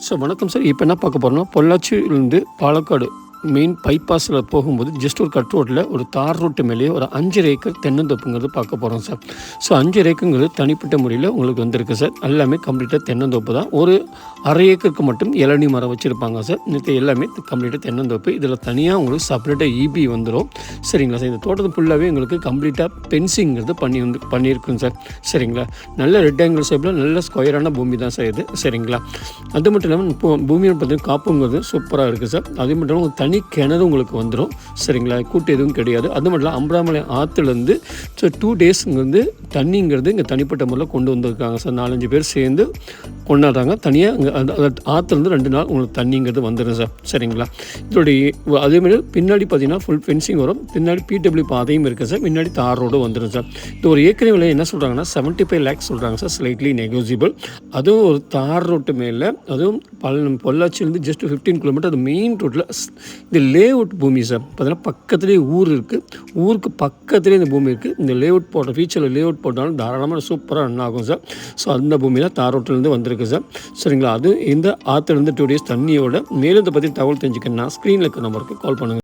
வணக்கம் சார். இப்போ என்ன பார்க்க போகிறோம்னா, பொள்ளாச்சியிலேருந்து பாலக்காடு மெயின் பைபாஸில் போகும்போது ஜஸ்ட் ஒரு கட் ரோட்டில் ஒரு தார் ரோட்டு மேலேயே ஒரு 5 ஏக்கர் தென்னந்தோப்புங்கிறது பார்க்க போகிறோம் சார். 5 ஏக்கருங்கிறது தனிப்பட்ட முறையில் உங்களுக்கு வந்திருக்கு சார். எல்லாமே கம்ப்ளீட்டாக தென்னந்தோப்பு தான். ஒரு அரை ஏக்கருக்கு மட்டும் இளநீ மரம் வச்சுருப்பாங்க சார். இது எல்லாமே கம்ப்ளீட்டாக தென்னந்தோப்பு. இதில் தனியாக உங்களுக்கு செப்பரேட்டாக ஈபி வந்துடும். சரிங்களா சார். இந்த தோட்டத்தை ஃபுல்லாகவே உங்களுக்கு கம்ப்ளீட்டாக பென்சிங்கிறது பண்ணியிருக்குங்க சார். சரிங்களா. நல்ல ரெக்டாங்கிள் ஷேப்பில் நல்ல ஸ்கொயரான பூமி தான் சார் இது. சரிங்களா. அது மட்டும் இல்லாமல் பூமியோட பார்த்தீங்கன்னா காப்புங்கிறது சூப்பராக இருக்குது சார். அது மட்டும் இல்லாமல் தனி கிணறு உங்களுக்கு வந்துடும். சரிங்களா. கூட்டு எதுவும் கிடையாது. அது மட்டும் இல்லை, அம்பராமலை ஆற்றுலேருந்து 2 டேஸுங்கிறது தண்ணிங்கிறது இங்கே தனிப்பட்ட முறையில் கொண்டு வந்திருக்காங்க சார். 4-5 பேர் சேர்ந்து கொண்டாடுறாங்க. தனியாக இங்கே ஆற்றுலேருந்து 2 நாள் உங்களுக்கு தண்ணிங்கிறது வந்துடும் சார். சரிங்களா. இதோடைய அதேமாதிரி பின்னாடி பார்த்தீங்கன்னா ஃபுல் ஃபென்சிங் வரும். பின்னாடி பிடபிள்யூ பாதையும் இருக்குது சார். முன்னாடி தார் ரோடு வந்துடும் சார். இது ஒரு ஏக்கரை விலை என்ன சொல்கிறாங்கன்னா 75 lakhs சொல்கிறாங்க சார். Slightly negotiable. அதுவும் ஒரு தார் ரோட்டு மேலே, அதுவும் பொள்ளாச்சியிலேருந்து ஜஸ்ட் 15 கிலோமீட்டர் அது மெயின் ரோட்டில். இந்த லேஅவுட் பூமி சார். பார்த்தீங்கன்னா பக்கத்துலேயே ஊர் இருக்குது. ஊருக்கு பக்கத்துலேயே இந்த பூமி இருக்குது. இந்த லேஅவுட் போட்ட ஃபியூச்சரில் லேஅவுட் போட்டாலும் தாராளமாக சூப்பராக ரன் ஆகும் சார். அந்த பூமி தான் தார் ரோட்டிலேருந்து வந்திருக்கு சார். சரிங்களா. அது இந்த ஆற்றுலேருந்து 2 days தண்ணியோட மேலும் இதை பற்றி தகவல் தெரிஞ்சுக்கணுன்னா ஸ்க்ரீனில் இருக்க நம்பருக்கு கால் பண்ணுங்கள்.